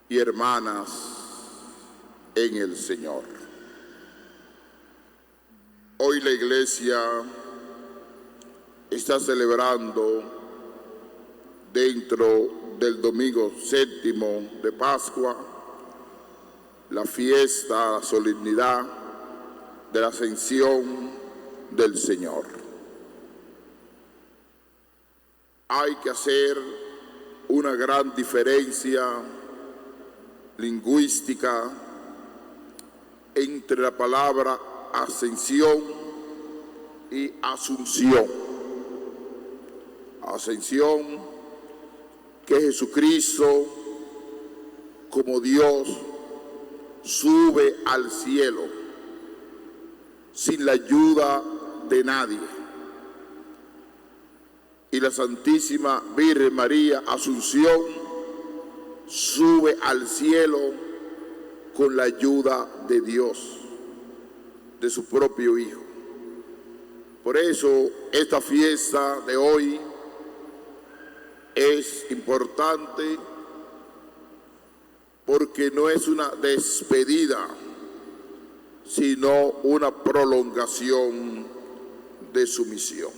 y hermanas en el Señor. Hoy la Iglesia está celebrando dentro del domingo séptimo de Pascua la fiesta, la solemnidad de la ascensión del Señor. Hay que hacer una gran diferencia lingüística entre la palabra ascensión y asunción. Ascensión, que Jesucristo como Dios sube al cielo sin la ayuda de nadie. Y la Santísima Virgen María Asunción sube al cielo con la ayuda de Dios, de su propio Hijo. Por eso esta fiesta de hoy es importante, porque no es una despedida, sino una prolongación de su misión.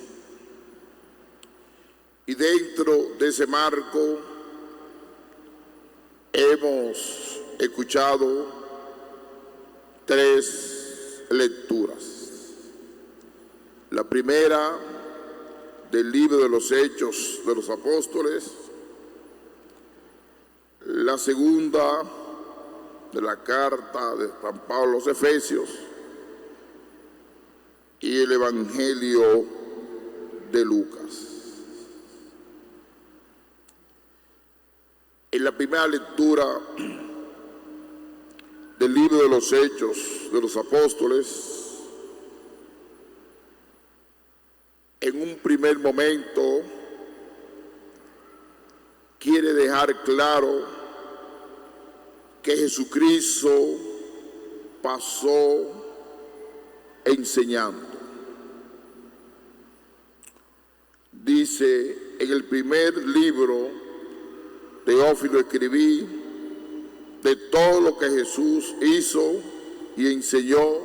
Y dentro de ese marco hemos escuchado tres lecturas. La primera del libro de los Hechos de los Apóstoles, la segunda de la carta de San Pablo a los Efesios y el Evangelio de Lucas. En la primera lectura del libro de los Hechos de los Apóstoles, en un primer momento quiere dejar claro que Jesucristo pasó enseñando. Dice: en el primer libro, Teófilo, escribí de todo lo que Jesús hizo y enseñó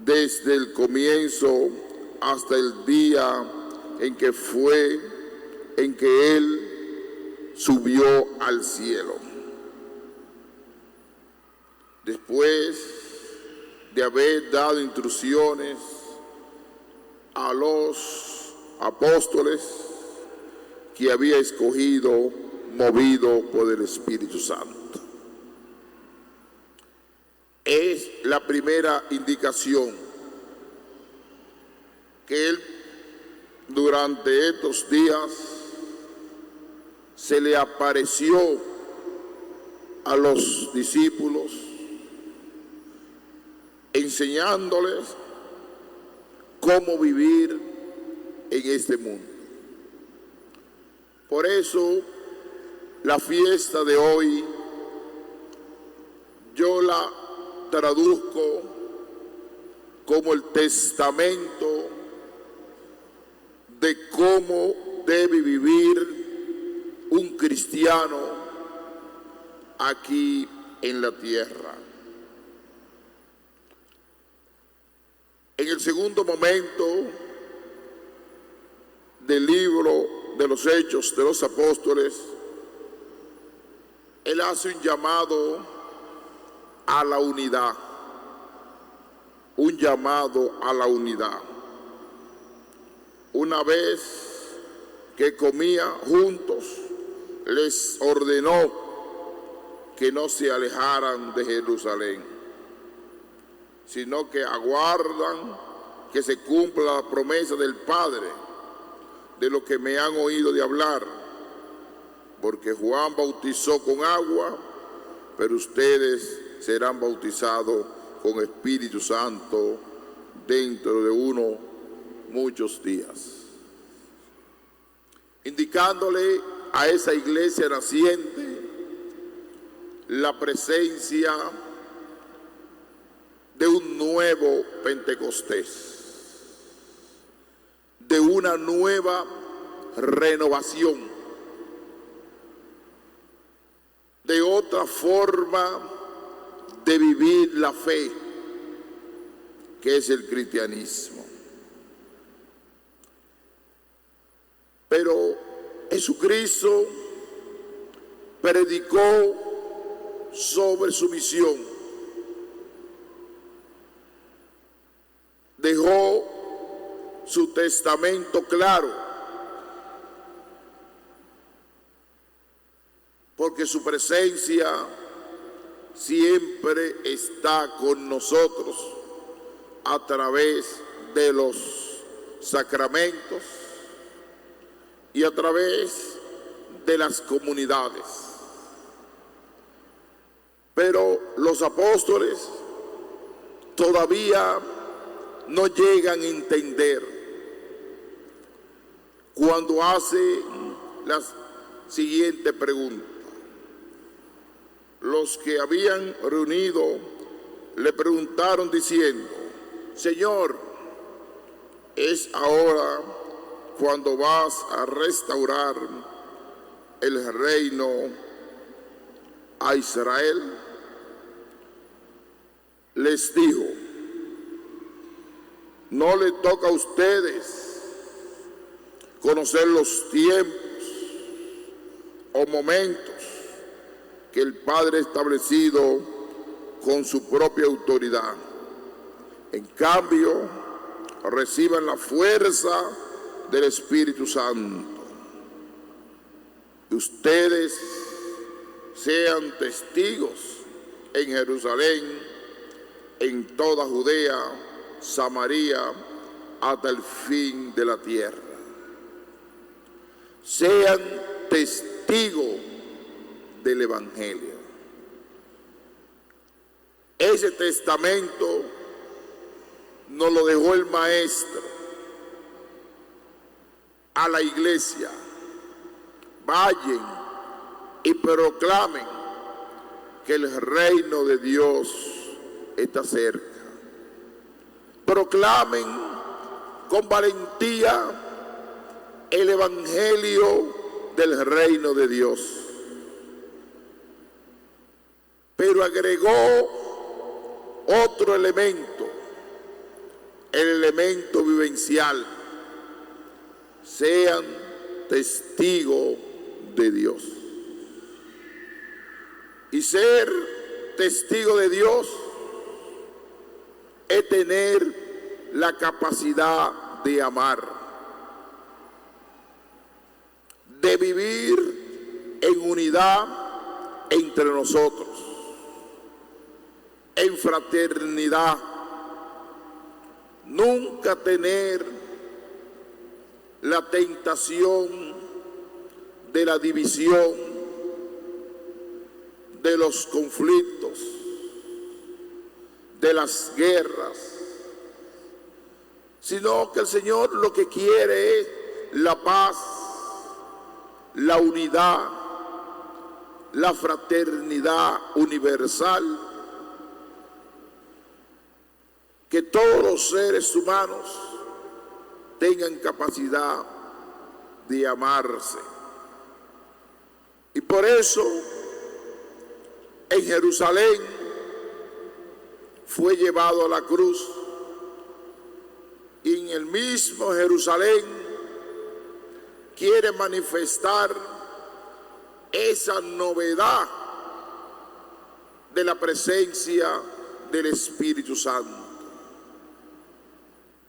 desde el comienzo hasta el día en que Él subió al cielo. Después de haber dado instrucciones a los apóstoles que había escogido, movido por el Espíritu Santo. Es la primera indicación que Él durante estos días se le apareció a los discípulos, enseñándoles cómo vivir en este mundo. Por eso la fiesta de hoy yo la traduzco como el testamento de cómo debe vivir un cristiano aquí en la tierra. En el segundo momento del libro de los Hechos de los Apóstoles, Él hace un llamado a la unidad, un llamado a la unidad. Una vez que comían juntos, les ordenó que no se alejaran de Jerusalén, sino que aguardan que se cumpla la promesa del Padre, de lo que me han oído de hablar, porque Juan bautizó con agua, pero ustedes serán bautizados con Espíritu Santo dentro de muchos días. Indicándole a esa iglesia naciente la presencia de un nuevo Pentecostés, de una nueva renovación, de otra forma de vivir la fe, que es el cristianismo. Pero Jesucristo predicó sobre su misión. Dejó su testamento claro, porque su presencia siempre está con nosotros a través de los sacramentos y a través de las comunidades. Pero los apóstoles todavía no llegan a entender cuando hace la siguiente pregunta. Los que habían reunido le preguntaron diciendo: Señor, ¿es ahora cuando vas a restaurar el reino a Israel? Les dijo: no le toca a ustedes conocer los tiempos o momentos que el Padre ha establecido con su propia autoridad. En cambio, reciban la fuerza del Espíritu Santo. Ustedes sean testigos en Jerusalén, en toda Judea, Samaria, hasta el fin de la tierra. Sean testigos del Evangelio. Ese testamento nos lo dejó el Maestro a la iglesia. Vayan y proclamen que el reino de Dios está cerca. Proclamen con valentía el evangelio del reino de Dios. Pero agregó otro elemento, el elemento vivencial. Sean testigos de Dios. Y ser testigo de Dios es tener la capacidad de amar, de vivir en unidad entre nosotros, en fraternidad, nunca tener la tentación de la división, de los conflictos, de las guerras, sino que el Señor lo que quiere es la paz, la unidad, la fraternidad universal, que todos los seres humanos tengan capacidad de amarse. Y por eso en Jerusalén fue llevado a la cruz, y en el mismo Jerusalén quiere manifestar esa novedad de la presencia del Espíritu Santo,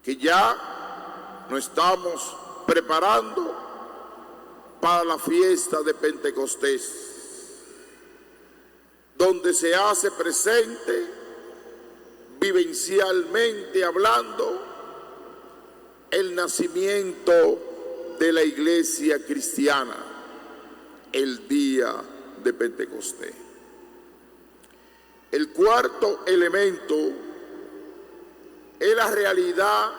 que ya nos estamos preparando para la fiesta de Pentecostés, donde se hace presente vivencialmente hablando el nacimiento de la iglesia cristiana, el día de Pentecostés. El cuarto elemento es la realidad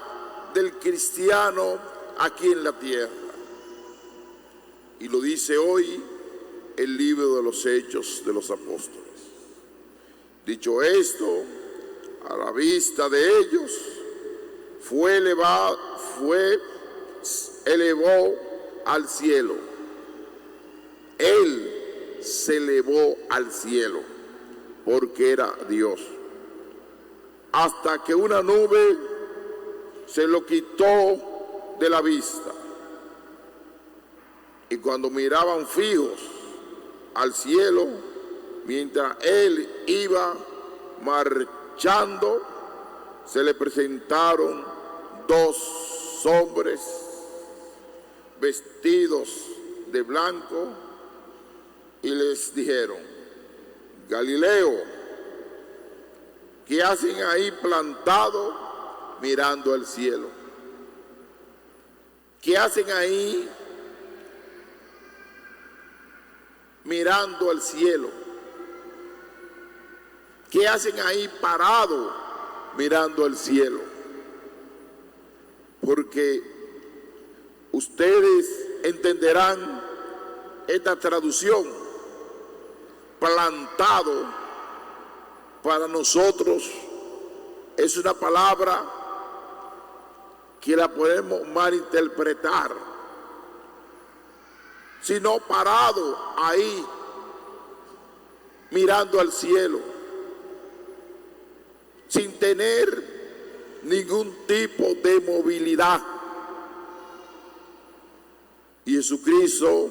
del cristiano aquí en la tierra, y lo dice hoy el libro de los Hechos de los Apóstoles. Dicho esto, a la vista de ellos elevó al cielo. Él se se elevó al cielo, porque era Dios, hasta que una nube se lo quitó de la vista. Y cuando miraban fijos al cielo, mientras él iba marchando, se le presentaron dos hombres vestidos de blanco y les dijeron: Galileo, ¿qué hacen ahí plantados mirando al cielo? ¿Qué hacen ahí mirando al cielo? ¿Qué hacen ahí parados mirando al cielo? Porque ustedes entenderán esta traducción. Plantado para nosotros es una palabra que la podemos malinterpretar, sino parado ahí mirando al cielo, sin tener ningún tipo de movilidad. Y Jesucristo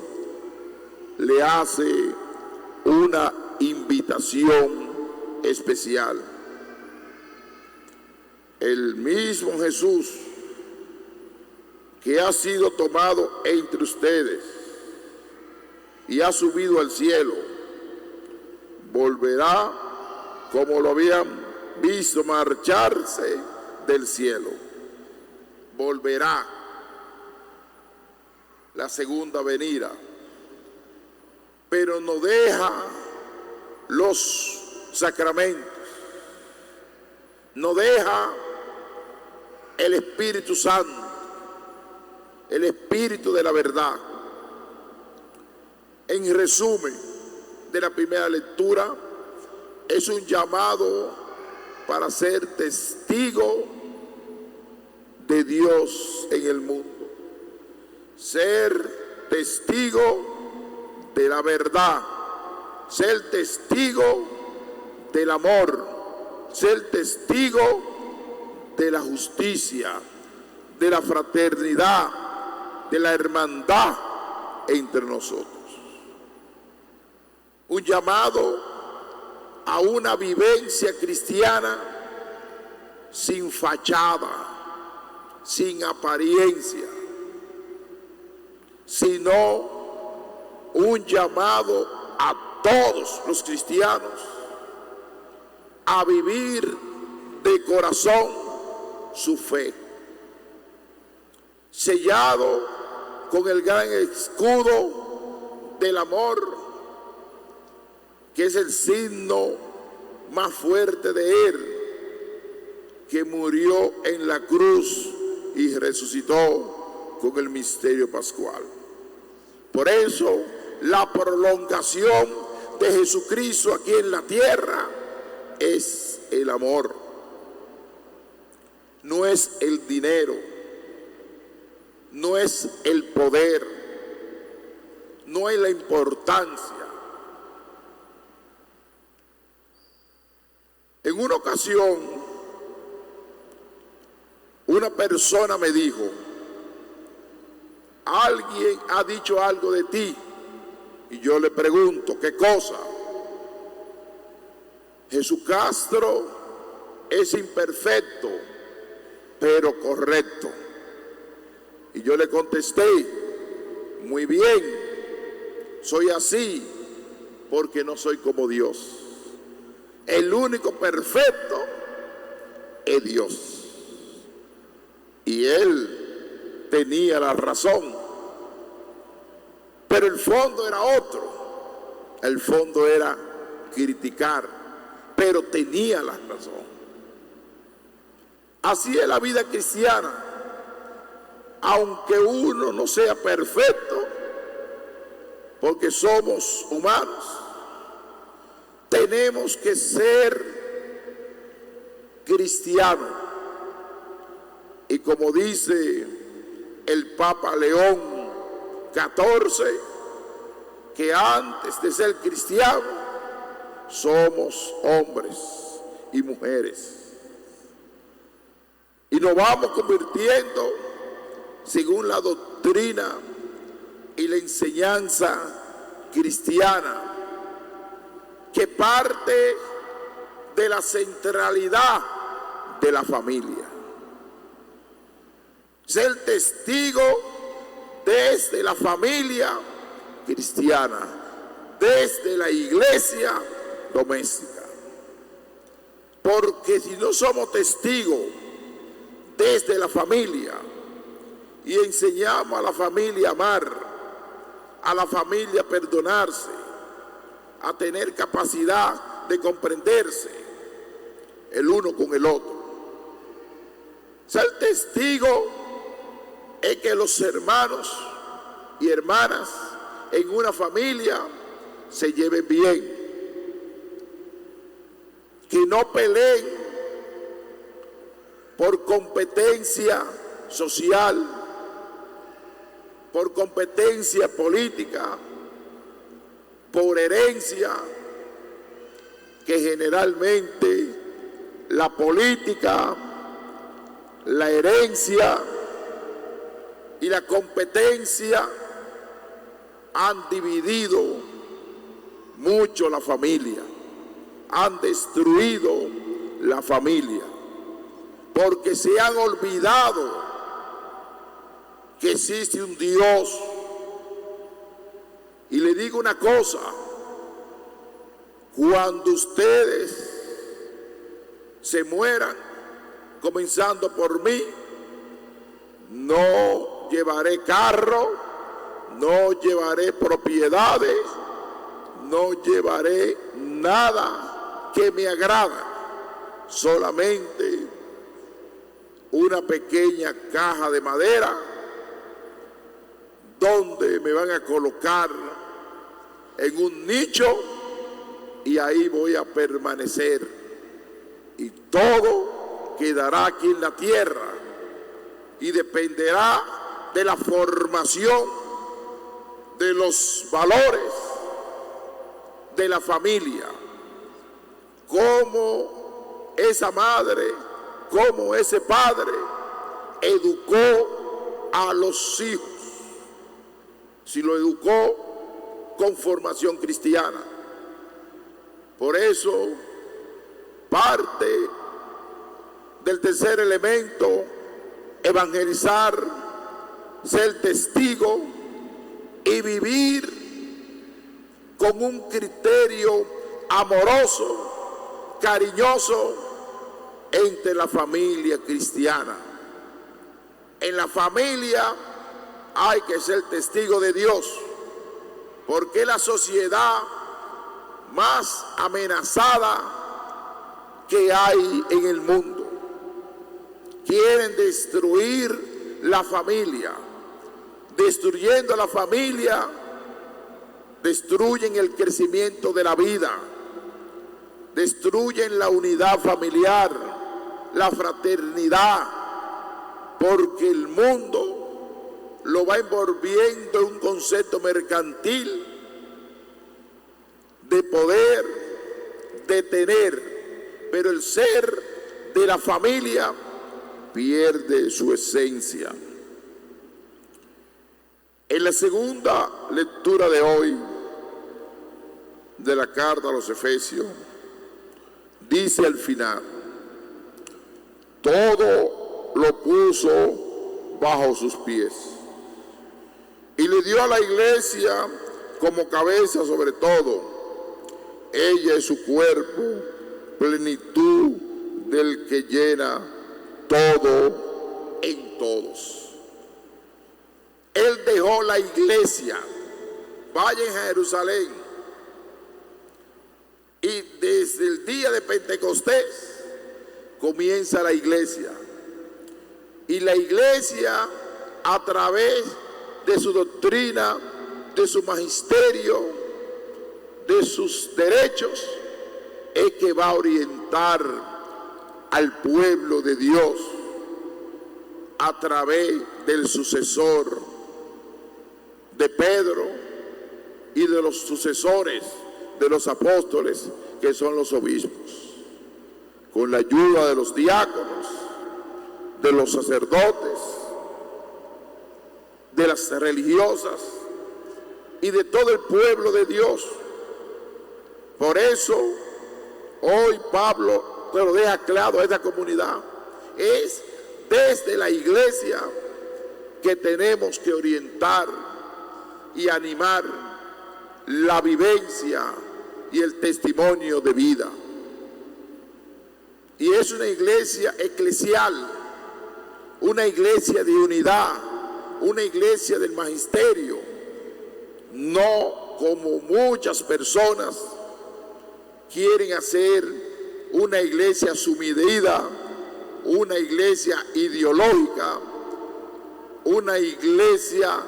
le hace una invitación especial. El mismo Jesús que ha sido tomado entre ustedes y ha subido al cielo, volverá como lo habían visto marcharse del cielo. Volverá la segunda venida, pero no deja los sacramentos, no deja el Espíritu Santo, el Espíritu de la verdad. En resumen de la primera lectura, es un llamado para ser testigo de Dios en el mundo, ser testigo de la verdad, ser testigo del amor, ser testigo de la justicia, de la fraternidad, de la hermandad entre nosotros. Un llamado a una vivencia cristiana sin fachada, sin apariencia, sino un llamado a todos los cristianos a vivir de corazón su fe, sellado con el gran escudo del amor, que es el signo más fuerte de Él, que murió en la cruz y resucitó con el misterio pascual. Por eso, la prolongación de Jesucristo aquí en la tierra es el amor. No es el dinero, no es el poder, no es la importancia. En una ocasión, una persona me dijo: alguien ha dicho algo de ti. Y yo le pregunto: ¿qué cosa? Jesús Castro es imperfecto, pero correcto. Y yo le contesté: muy bien, soy así porque no soy como Dios. El único perfecto es Dios. Y él tenía la razón. Pero el fondo era otro. El fondo era criticar, pero tenía la razón. Así es la vida cristiana. Aunque uno no sea perfecto, porque somos humanos, tenemos que ser cristianos. Y como dice el Papa León XIV, que antes de ser cristianos somos hombres y mujeres. Y nos vamos convirtiendo según la doctrina y la enseñanza cristiana, que parte de la centralidad de la familia. Ser testigo desde la familia cristiana, desde la iglesia doméstica. Porque si no somos testigos desde la familia y enseñamos a la familia a amar, a la familia a perdonarse, a tener capacidad de comprenderse el uno con el otro. Ser testigo es que los hermanos y hermanas en una familia se lleven bien, que no peleen por competencia social, por competencia política, por herencia, que generalmente la política, la herencia y la competencia han dividido mucho la familia, han destruido la familia, porque se han olvidado que existe un Dios. Y le digo una cosa: cuando ustedes se mueran, comenzando por mí, no llevaré carro, no llevaré propiedades, no llevaré nada que me agrada, solamente una pequeña caja de madera donde me van a colocar en un nicho y ahí voy a permanecer, y todo quedará aquí en la tierra y dependerá de la formación de los valores de la familia, cómo esa madre, cómo ese padre educó a los hijos, si lo educó con formación cristiana. Por eso, parte del tercer elemento, evangelizar, ser testigo y vivir con un criterio amoroso, cariñoso entre la familia cristiana. En la familia hay que ser testigo de Dios, porque es la sociedad más amenazada que hay en el mundo. Quieren destruir la familia. Destruyendo la familia, destruyen el crecimiento de la vida, destruyen la unidad familiar, la fraternidad, porque el mundo lo va envolviendo en un concepto mercantil de poder, de tener, pero el ser de la familia pierde su esencia. En la segunda lectura de hoy de la carta a los Efesios, dice al final: todo lo puso bajo sus pies y le dio a la iglesia como cabeza sobre todo. Ella es su cuerpo, plenitud del que llena todo en todos. Él dejó la iglesia. Vayan a Jerusalén. Y desde el día de Pentecostés comienza la iglesia. Y la iglesia, a través de su doctrina, de su magisterio, de sus derechos, es que va a orientar al pueblo de Dios a través del sucesor de Pedro, y de los sucesores de los apóstoles, que son los obispos, con la ayuda de los diáconos, de los sacerdotes, de las religiosas y de todo el pueblo de Dios. Por eso, hoy Pablo te lo deja claro a esta comunidad. Es desde la iglesia que tenemos que orientar y animar la vivencia y el testimonio de vida. Y es una iglesia eclesial, una iglesia de unidad, una iglesia del magisterio, no como muchas personas quieren hacer una iglesia sumidida, una iglesia ideológica, una iglesia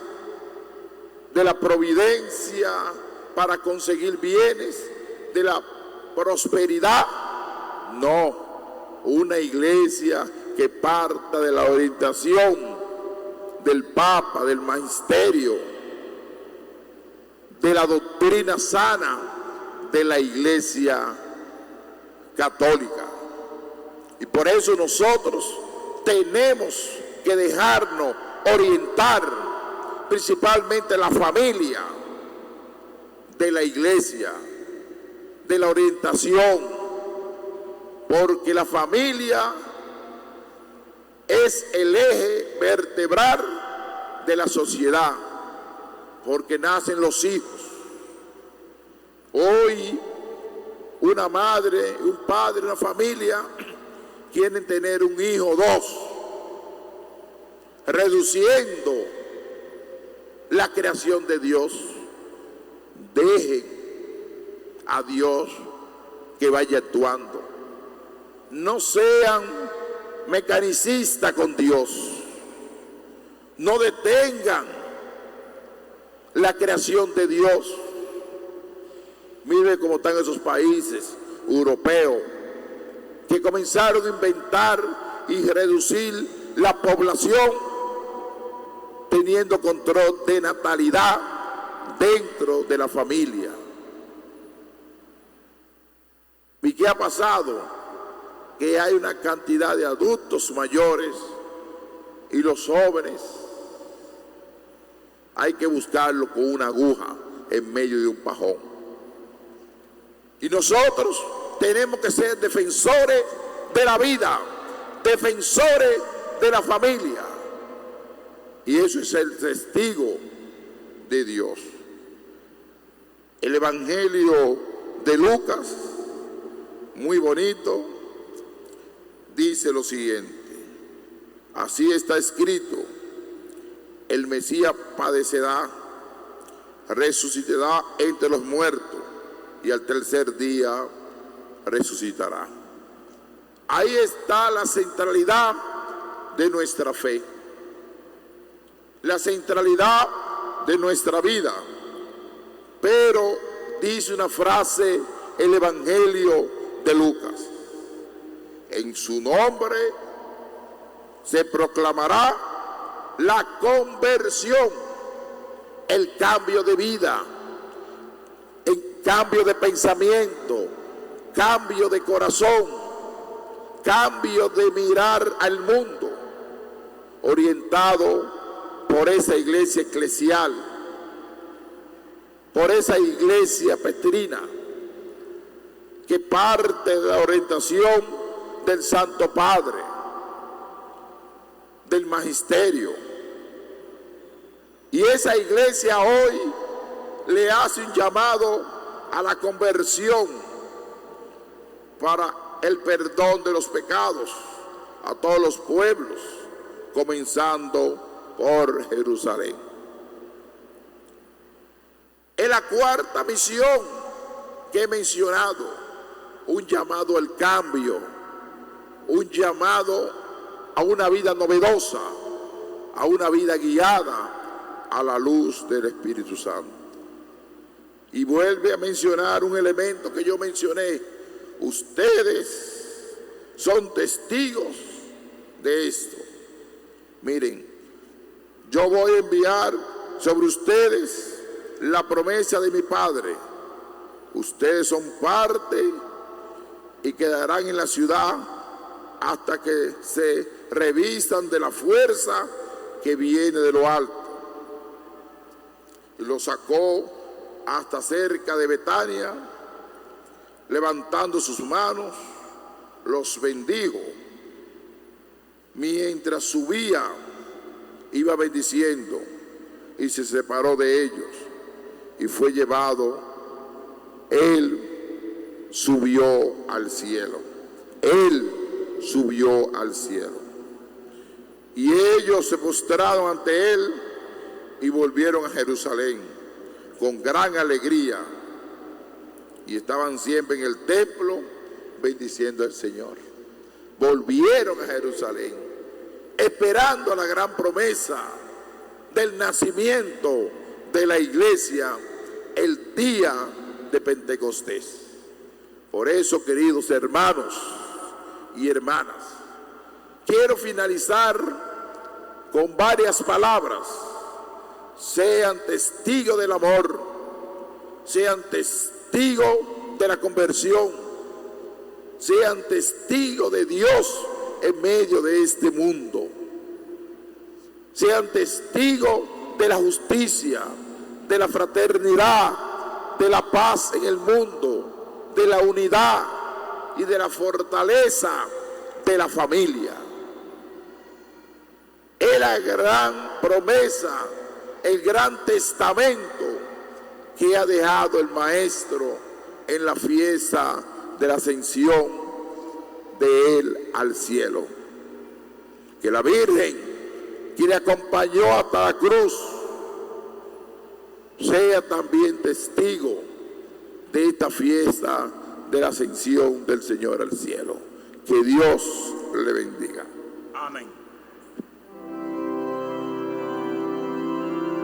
de la providencia para conseguir bienes, de la prosperidad. No, una iglesia que parta de la orientación del Papa, del magisterio, de la doctrina sana de la iglesia católica. Y por eso nosotros tenemos que dejarnos orientar, principalmente la familia, de la iglesia, de la orientación, porque la familia es el eje vertebral de la sociedad, porque nacen los hijos. Hoy una madre, un padre, una familia quieren tener un hijo o dos, reduciendo la creación de Dios. Dejen a Dios que vaya actuando. No sean mecanicistas con Dios. No detengan la creación de Dios. Mire cómo están esos países europeos que comenzaron a inventar y reducir la población teniendo control de natalidad dentro de la familia. ¿Y qué ha pasado? Que hay una cantidad de adultos mayores y los jóvenes hay que buscarlo con una aguja en medio de un pajón. Y nosotros tenemos que ser defensores de la vida, defensores de la familia. Y eso es el testigo de Dios. El Evangelio de Lucas, muy bonito, dice lo siguiente: así está escrito, el Mesías padecerá, resucitará entre los muertos y al tercer día resucitará. Ahí está la centralidad de nuestra fe, la centralidad de nuestra vida. Pero dice una frase el Evangelio de Lucas: en su nombre se proclamará la conversión, el cambio de vida, el cambio de pensamiento, cambio de corazón, cambio de mirar al mundo, orientado por esa iglesia eclesial, por esa iglesia petrina, que parte de la orientación del Santo Padre, del magisterio. Y esa iglesia hoy le hace un llamado a la conversión para el perdón de los pecados a todos los pueblos, comenzando por Jerusalén. Es la cuarta misión que he mencionado, un llamado al cambio, un llamado a una vida novedosa, a una vida guiada a la luz del Espíritu Santo. Y vuelve a mencionar un elemento que yo mencioné: ustedes son testigos de esto. Miren, yo voy a enviar sobre ustedes la promesa de mi Padre. Ustedes son parte y quedarán en la ciudad hasta que se revistan de la fuerza que viene de lo alto. Y los sacó hasta cerca de Betania, levantando sus manos, los bendijo. Mientras subía, iba bendiciendo, y se separó de ellos y fue llevado. Él subió al cielo. Él subió al cielo. Y ellos se postraron ante él y volvieron a Jerusalén con gran alegría. Y estaban siempre en el templo bendiciendo al Señor. Volvieron a Jerusalén, esperando la gran promesa del nacimiento de la iglesia, el día de Pentecostés. Por eso, queridos hermanos y hermanas, quiero finalizar con varias palabras. Sean testigos del amor, sean testigos de la conversión, sean testigos de Dios en medio de este mundo. Sean testigos de la justicia, de la fraternidad, de la paz en el mundo, de la unidad y de la fortaleza de la familia. Es la gran promesa, el gran testamento que ha dejado el Maestro en la fiesta de la ascensión de él al cielo. Que la Virgen, que le acompañó hasta la cruz, sea también testigo de esta fiesta de la ascensión del Señor al cielo. Que Dios le bendiga. Amén.